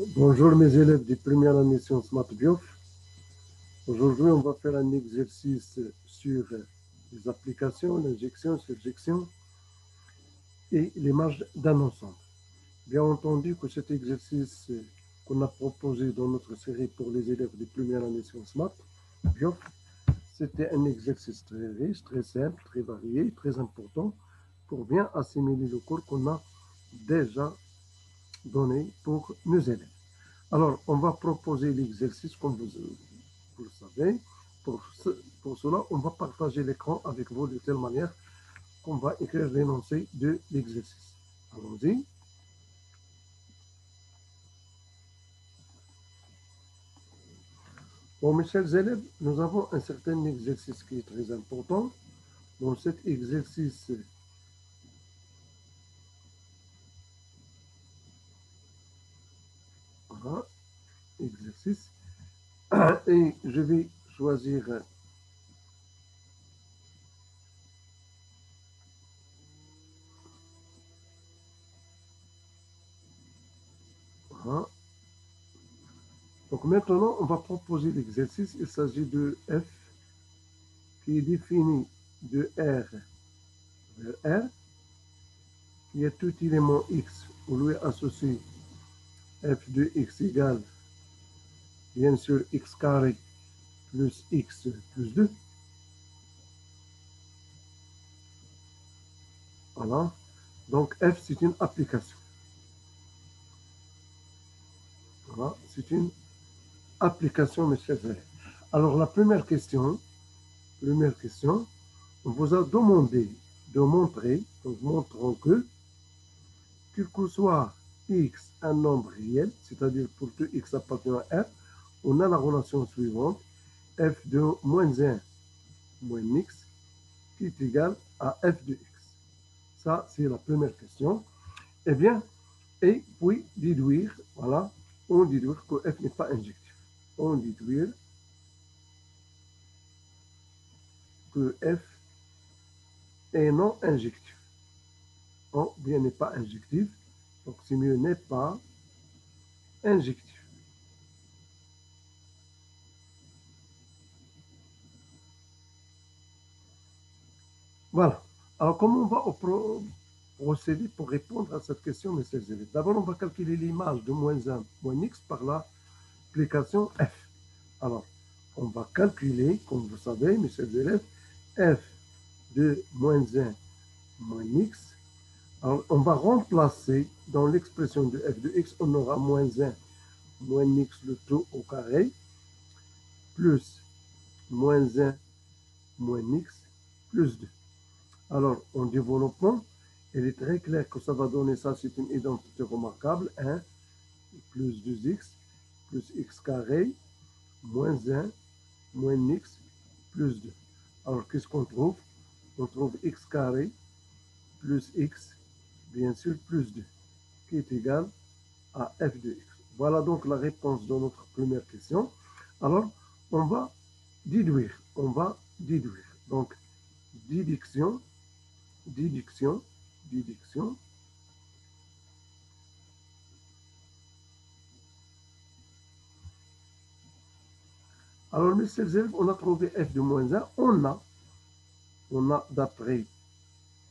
Bonjour mes élèves de première année Sciences Math Bio. Aujourd'hui, on va faire un exercice sur les applications, l'injection, surjection et l'image d'un ensemble. Bien entendu que cet exercice qu'on a proposé dans notre série pour les élèves de première année Sciences Math Bio, c'était un exercice très riche, très simple, très varié, très important pour bien assimiler le cours qu'on a déjà donné pour nos élèves. Alors, on va proposer l'exercice comme vous le savez. Pour cela, on va partager l'écran avec vous de telle manière qu'on va écrire l'énoncé de l'exercice. Allons-y. Bon, mes chers élèves, nous avons un certain exercice qui est très important. Dans cet exercice, voilà, exercice, et je vais choisir voilà. Donc maintenant, on va proposer l'exercice. Il s'agit de f qui est défini de R vers R, qui est tout élément x où lui associé f de x égale, bien sûr, x carré plus x plus 2. Voilà. Donc, f, c'est une application. Voilà, c'est une application, mes chers élèves. Alors, la première question, on vous a demandé de montrer, donc montrons que, quel que soit x un nombre réel, c'est-à-dire pour tout x appartenant à R, on a la relation suivante, f de moins 1 moins x, qui est égal à f de x. Ça, c'est la première question. Eh bien, et puis déduire, voilà, on déduire que f n'est pas injectif. On déduire que f est non injectif. Ou bien n'est pas injectif, donc c'est mieux n'est pas injectif. Voilà. Alors, comment on va procéder pour répondre à cette question, mes chers élèves? D'abord, on va calculer l'image de moins 1 moins x par l'application f. Alors, on va calculer, comme vous savez, mes chers élèves, f de moins 1 moins x. Alors, on va remplacer dans l'expression de f de x, on aura moins 1 moins x le tout au carré, plus moins 1 moins x plus 2. Alors, en développant, il est très clair que ça va donner ça, c'est une identité remarquable, 1 plus 2x plus x carré, moins 1 moins x plus 2. Alors, qu'est-ce qu'on trouve? On trouve x carré plus x, bien sûr, plus 2, qui est égal à f de x. Voilà donc la réponse de notre première question. Alors, on va déduire. Donc, déduction. Alors, mes chers élèves, on a trouvé f de moins 1. On a d'après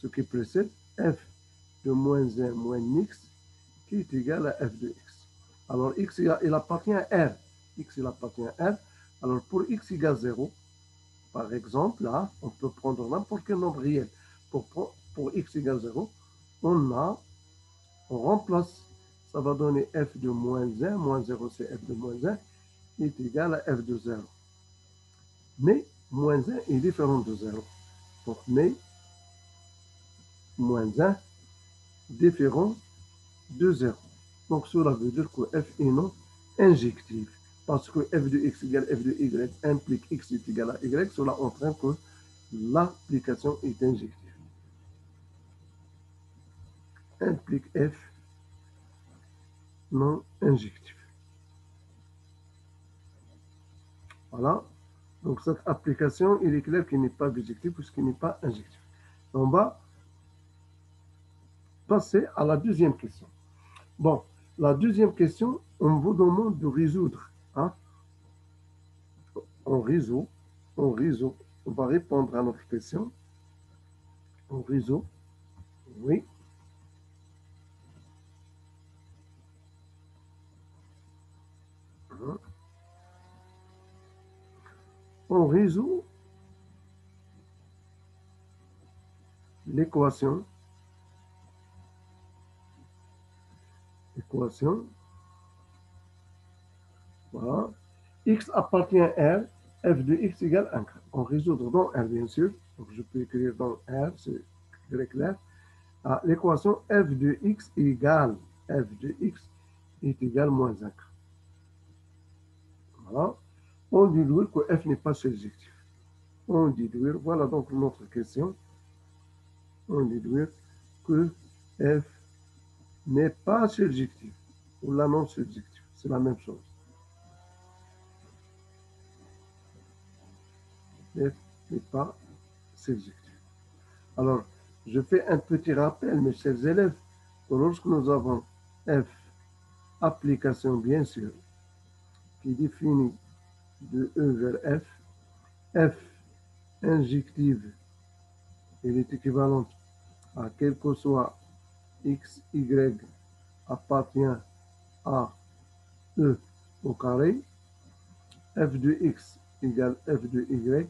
ce qui précède, f de moins 1 moins x qui est égal à f de x. Alors, x, il appartient à R. X, il appartient à R. Alors, pour x égale 0, par exemple, là, on peut prendre n'importe quel nombre réel. Pour x égale 0, on remplace, ça va donner f de moins 1, moins 0 c'est f de moins 1, est égal à f de 0. Mais moins 1 est différent de 0. Donc, mais moins 1 différent de 0. Donc, cela veut dire que f est non injectif. Parce que f de x égale f de y implique x est égal à y, cela entraîne que l'application est injective. Implique f non injectif. Voilà. Donc, cette application, il est clair qu'il n'est pas bijectif puisqu'il n'est pas injectif. On va passer à la deuxième question. Bon, La deuxième question, on vous demande de résoudre. Hein? On résout, on résout. On va répondre à notre question. On résout, oui. On résout l'équation. Équation, voilà. X appartient à R, f de x égale 1. On résout dans R, bien sûr. Donc, je peux écrire dans R, c'est très clair. Ah, l'équation f de x égale f de x est égal moins 1. Voilà. On déduit que f n'est pas surjectif. On déduit, voilà donc notre question. On déduit que f n'est pas surjectif ou la non surjectif. C'est la même chose. F n'est pas surjectif. Alors, je fais un petit rappel, mes chers élèves, que lorsque nous avons f, application bien sûr, qui définit de E vers f injective, elle est équivalente à quel que soit x, y appartient à E au carré, f de x égale f de y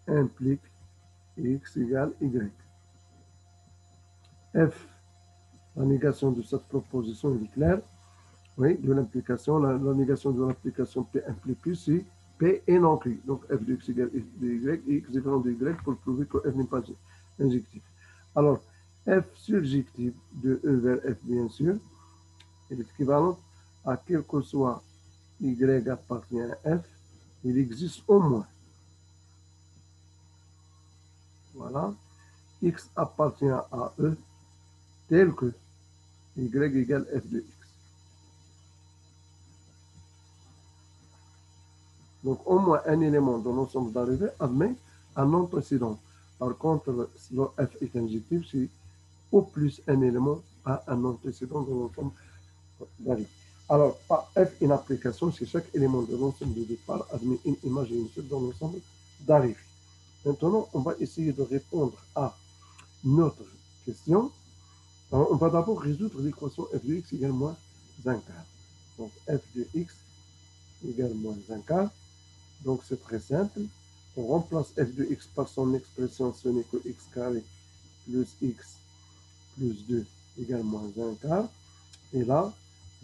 implique x égale y. F, la négation de cette proposition est claire. Oui, de l'implication, la négation de l'implication P implique Q, c'est P et non Q. Donc f de x égale f de y et x différent de y pour prouver que f n'est pas injectif. Alors, f surjectif de E vers f, bien sûr, est équivalent à quel que soit y appartient à f, il existe au moins. Voilà. X appartient à E tel que y égale f de x. Donc, au moins un élément dans l'ensemble d'arrivée admet un antécédent. Par contre, le f est injectif si au plus un élément a un antécédent dans l'ensemble d'arrivée. Alors, par f, une application, c'est chaque élément de l'ensemble de départ admet une image et une suite dans l'ensemble d'arrivée. Maintenant, on va essayer de répondre à notre question. Alors, on va d'abord résoudre l'équation f de x égale moins 1 quart. Donc, f de x égale moins 1 quart. Donc, c'est très simple. On remplace f de x par son expression, ce n'est que x carré plus x plus 2 égale moins 1 quart. Et là,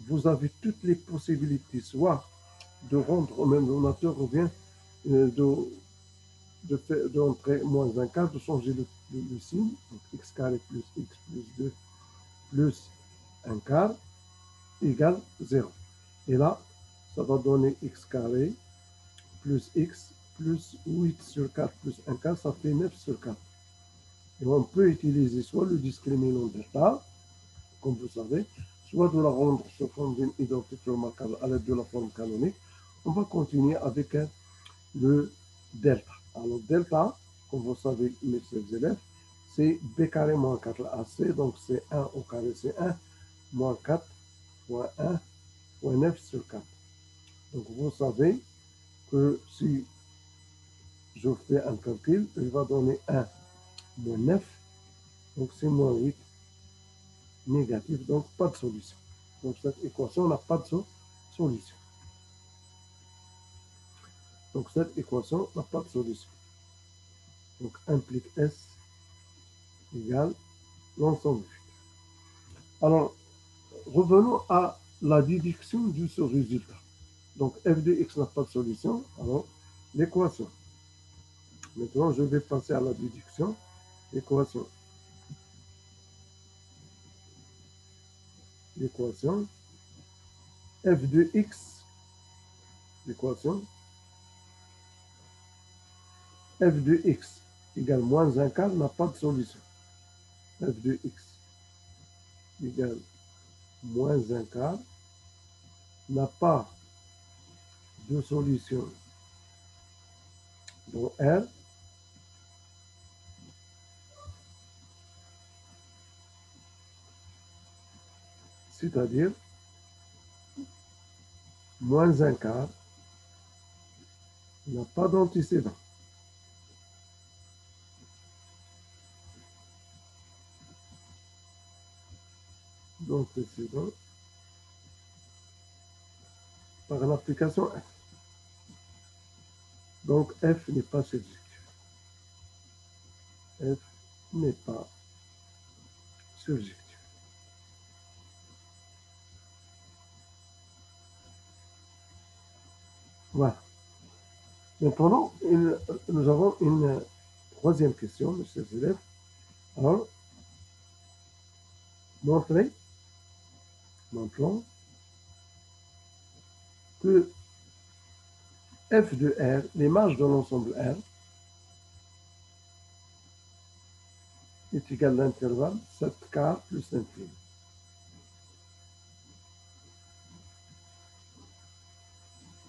vous avez toutes les possibilités, soit de rendre au même donateur ou bien d'entrer moins 1 quart, de changer le signe. Donc, x carré plus x plus 2 plus 1 quart égale 0. Et là, ça va donner x carré plus x plus 8 sur 4 plus 1 quart, ça fait 9 sur 4. Et on peut utiliser soit le discriminant delta, comme vous savez, soit de la rendre sous forme d'une identité remarquable à l'aide de la forme canonique. On va continuer avec le delta. Alors, delta, comme vous savez, mes chers élèves, c'est b carré moins 4ac, donc c'est 1 au carré, c'est 1 moins 4 fois 1 fois 9 sur 4. Donc, vous savez que si je fais un calcul, il va donner 1 moins 9, donc c'est moins 8 négatif, donc pas de solution. Donc cette équation n'a pas de solution. Donc cette équation n'a pas de solution. Donc implique S égale l'ensemble. Alors, revenons à la déduction de ce résultat. Donc f de x n'a pas de solution, alors l'équation. Maintenant, je vais passer à la déduction. L'équation. L'équation f de x, l'équation f de x égale moins 1 quart n'a pas de solution. F de x égale moins 1 quart n'a pas de solution dans R. c'est-à-dire moins un quart n'a pas d'antécédent. D'antécédent par l'application F. Donc F n'est pas surjectif. F n'est pas surjectif. Voilà. Maintenant, nous avons une troisième question, mes chers élèves. Alors, montrons que f de R, les marges de l'ensemble R, est égal à l'intervalle 7 quarts plus l'infini.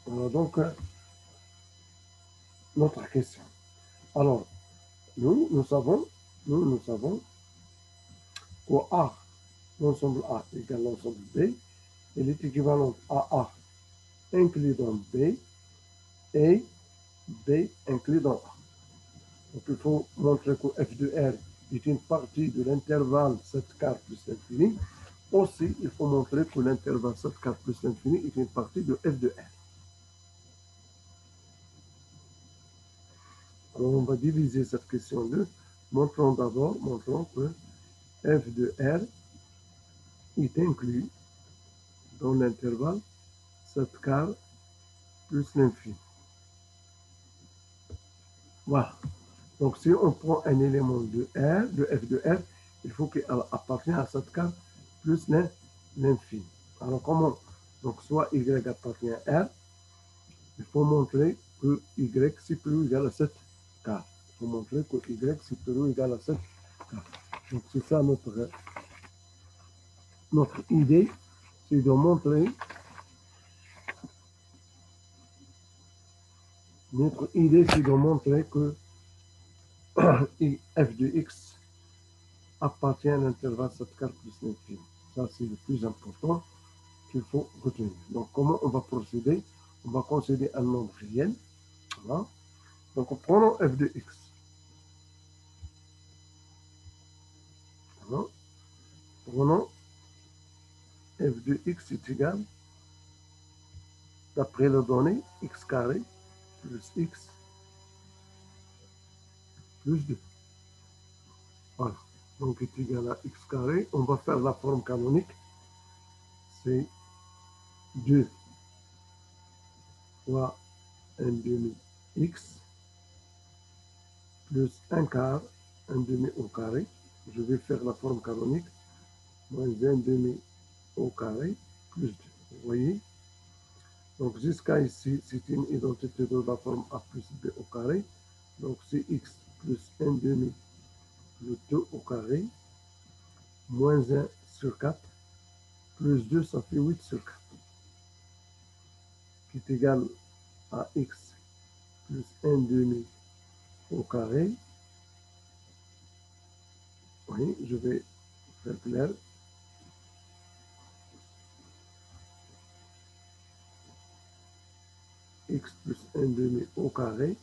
Voilà donc notre question. Alors, nous savons qu'au A, l'ensemble A égale l'ensemble B, elle est équivalente à A inclus dans B et B inclus dans A. Donc il faut montrer que f de R est une partie de l'intervalle 7 quarts plus l'infini. Aussi, il faut montrer que l'intervalle 7 quarts plus l'infini est une partie de f de R. Alors on va diviser cette question en deux. Montrons que f de R est inclus dans l'intervalle 7 quarts plus l'infini. Voilà. Donc si on prend un élément de R, de f de R, il faut qu'il appartienne à 7 quarts plus l'infini. Alors comment? Donc soit y appartient à R, il faut montrer que y supérieur ou égal à 7 quarts. Il faut montrer que y supérieur ou égal à 7 quarts. Donc c'est ça notre idée, c'est de montrer que f de x appartient à l'intervalle 7 quarts plus l'infini. Ça c'est le plus important qu'il faut retenir. Donc comment on va procéder? On va considérer un nombre réel. Voilà. Donc prenons f de x. Voilà. Prenons f de x est égal, d'après la donnée, x carré plus x plus 2. Voilà. Donc est égal à x carré. On va faire la forme canonique. C'est 2 fois 1 demi x plus 1 quart 1 demi au carré. Je vais faire la forme canonique. Moins 1 demi au carré plus 2. Vous voyez? Donc jusqu'à ici, c'est une identité de la forme a plus b au carré. Donc c'est x plus 1 demi plus 2 au carré, moins 1 sur 4, plus 2, ça fait 8 sur 4, qui est égal à x plus 1 demi au carré. Oui, je vais faire clair. X plus 1 demi au carré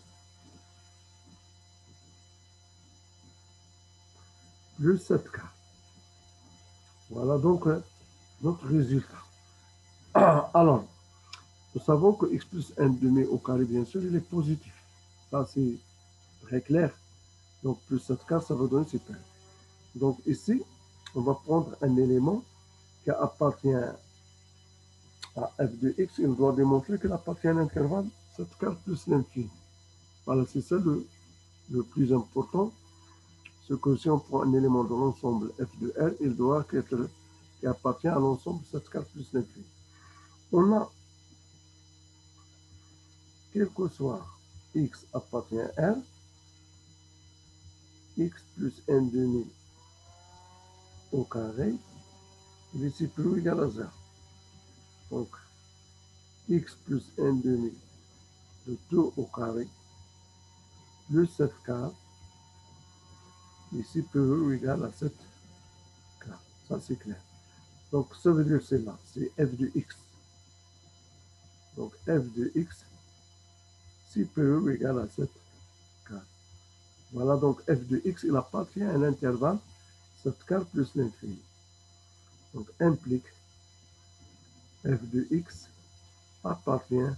plus 7 quarts. Voilà donc notre résultat. Alors, nous savons que x plus 1 demi au carré, bien sûr, il est positif. Ça, c'est très clair. Donc, plus 7 quarts, ça va donner 7 quarts. Donc, ici, on va prendre un élément qui appartient à f de x. Il doit démontrer qu'il appartient à l'intervalle 7 quarts plus l'infini. Voilà, c'est ça le plus important. C'est que si on prend un élément de l'ensemble f de R, il doit être qui appartient à l'ensemble 7 quarts plus l'infini. On a, quel que soit x appartient à R, x plus 1 demi au carré, il est supérieur ou égal à 0. Donc, x plus 1 demi de 2 au carré plus 7 quarts est supérieur ou égal à 7 quarts. Ça, c'est clair. Donc, ça veut dire c'est là, c'est f de x. Donc, f de x supérieur ou égal à 7 quarts. Voilà, donc f de x, il appartient à l'intervalle 7 quarts plus l'infini. Donc, implique f de x appartient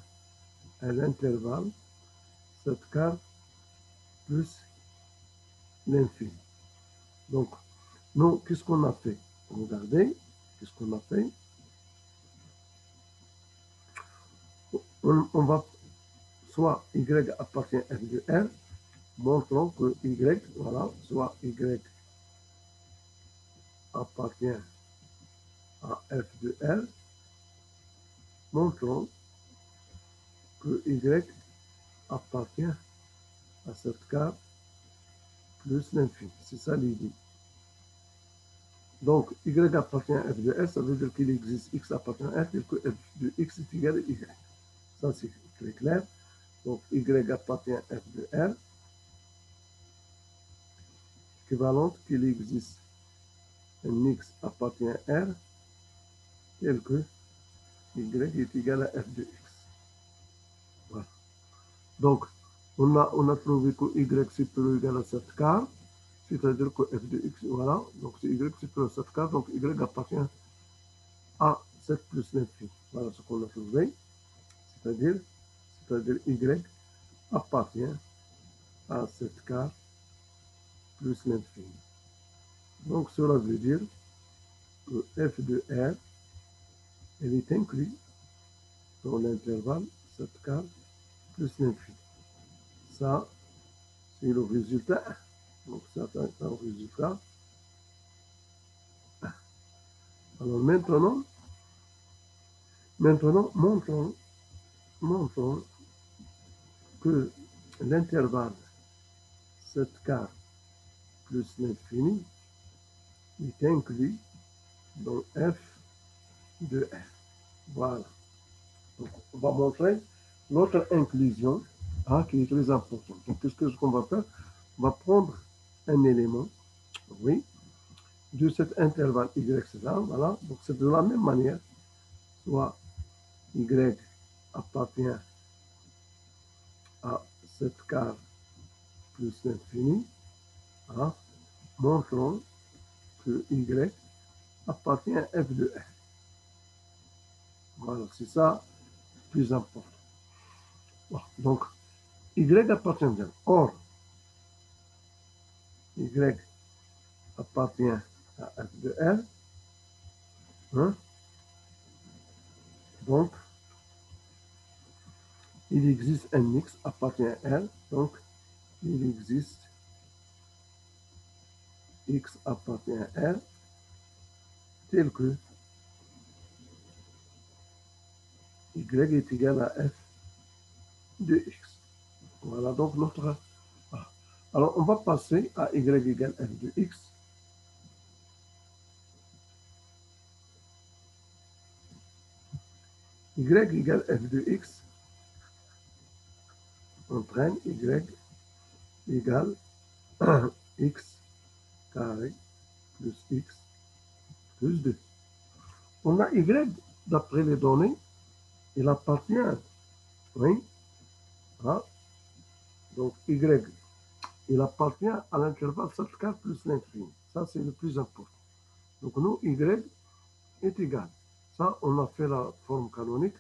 à l'intervalle 7 quarts plus l'infini. Donc, nous, qu'est-ce qu'on a fait? Regardez, qu'est-ce qu'on a fait? On va, soit y appartient à f de r, montrons que y, voilà, soit y appartient à f de r, montrons que y appartient à 7 quarts plus l'infini. C'est ça l'idée. Donc, y appartient à f de r, ça veut dire qu'il existe x appartient à f, et que f de x est égal à y. Ça, c'est très clair. Donc, y appartient à f de r, équivalente qu'il existe un x appartient à r, tel que y est égal à f de x. Voilà. Donc, on a trouvé que y supérieur ou égal à 7 quarts, c'est-à-dire que f de x, voilà, donc c'est y supérieur à 7 quarts, donc y appartient à 7 plus l'infini. Voilà ce qu'on a trouvé, c'est-à-dire y appartient à 7 quarts plus l'infini. Donc, cela veut dire que f de r, elle est inclue dans l'intervalle 7 quarts plus l'infini. Ça, c'est le résultat. Donc, ça, c'est un résultat. Alors, maintenant, montrons que l'intervalle 7 quarts plus l'infini est inclus dans f de r. Voilà. Donc, on va montrer notre inclusion qui est très importante. Donc, qu'est-ce qu'on va faire? On va prendre un élément, oui, de cet intervalle y, là, voilà. Donc, c'est de la même manière, soit y appartient à 7 quarts plus l'infini, hein, montrons que y appartient à f de r. Voilà, c'est ça le plus important. Bon, donc, y appartient bien. Or, y appartient à f de r. Hein, donc, il existe un x appartient à r. Donc, il existe x appartient à r tel que y est égal à f de x. Voilà donc notre... Alors, on va passer à y égale f de x. Y égale f de x entraîne y égale x carré plus x plus 2. On a y, d'après les données, il appartient, oui, hein, donc y, il appartient à l'intervalle 7 quarts plus l'infini. Ça, c'est le plus important. Donc, nous, y est égal. Ça, on a fait la forme canonique.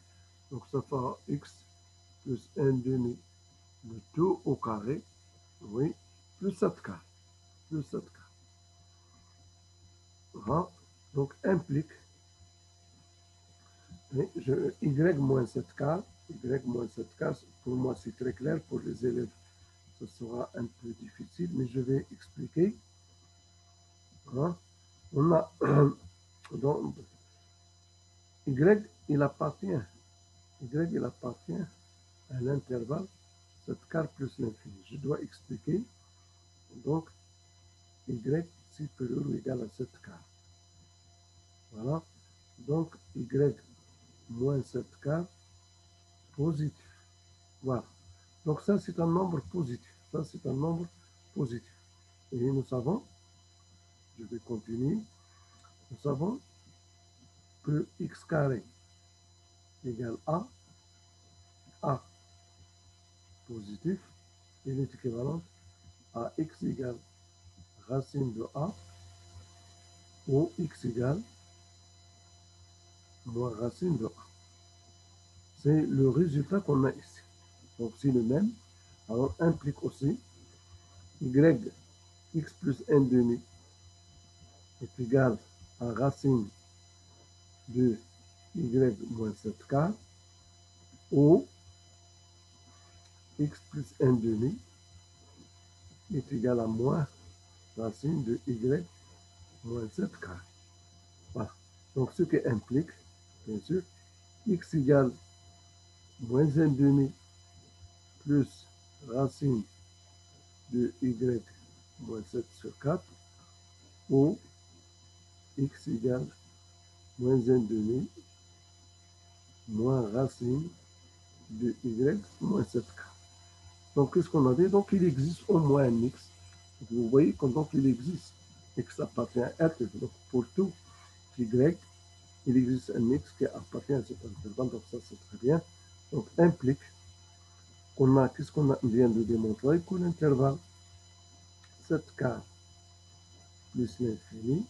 Donc, ça fera x plus 1 demi de 2 au carré, oui, plus 7 quarts, plus 7 quarts. Voilà. Donc, implique y moins 7 quarts, y moins 7 quarts, pour moi, c'est très clair. Pour les élèves, ce sera un peu difficile, mais je vais expliquer. Hein. On a donc, y, il appartient à l'intervalle 7 quarts plus l'infini. Je dois expliquer. Donc, y supérieur ou égal à 7 quarts. Voilà. Donc, y moins 7 quarts positif. Voilà. Donc, ça, c'est un nombre positif. Ça, c'est un nombre positif. Et nous savons, je vais continuer, nous savons que x carré égale A positif, il est équivalent à x égale racine de A ou x égale moins racine de A. C'est le résultat qu'on a ici. Donc c'est le même. Alors implique aussi y x plus 1 demi est égal à racine de y moins 7 quart ou x plus 1 demi est égal à moins racine de y moins 7 quart. Voilà. Donc ce qui implique, bien sûr, x égale moins 1 demi plus racine de y moins 7 sur 4 ou x égale moins 1 demi moins racine de y moins 7k. Donc, qu'est-ce qu'on a dit? Donc, il existe au moins un x. Vous voyez que donc il existe x appartient à R. Donc, pour tout y, il existe un x qui appartient à cet intervalle. Donc, ça, c'est très bien. Donc, implique qu'on a, qu'est-ce qu'on vient de démontrer? Que l'intervalle 7k plus l'infini,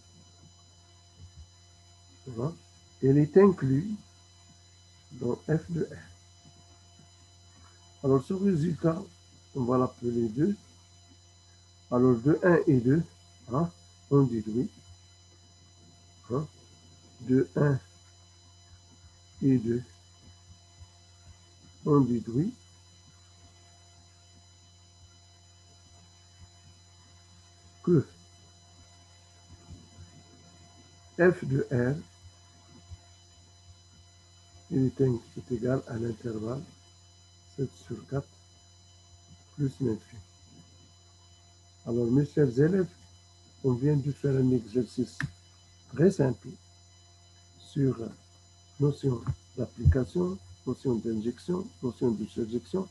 voilà, il est inclus dans f de R. Alors, ce résultat, on va l'appeler 2. Alors, de 1 et 2, hein, on déduit. Hein, de 1 et 2, on déduit que f de R est égal à l'intervalle 7 sur 4 plus l'infini. Alors, mes chers élèves, on vient de faire un exercice très simple sur notion d'application, notion d'injection, notion de surjection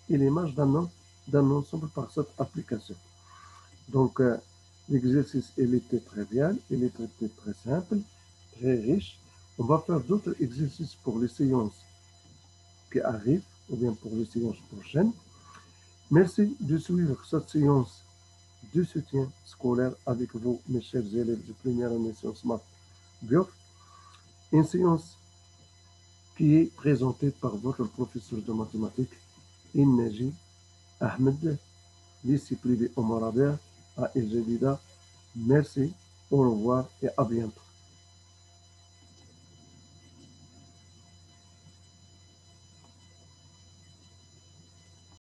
et l'image d'un ensemble par cette application. Donc, l'exercice, il était très bien, il était très simple, très riche. On va faire d'autres exercices pour les séances qui arrivent ou bien pour les séances prochaines. Merci de suivre cette séance de soutien scolaire avec vous, mes chers élèves de première année Sciences Maths Bio. Une séance qui est présentée par votre professeur de mathématiques, Innaji Ahmed, lycée privé Omar Abia à El Jadida. Merci, au revoir et à bientôt.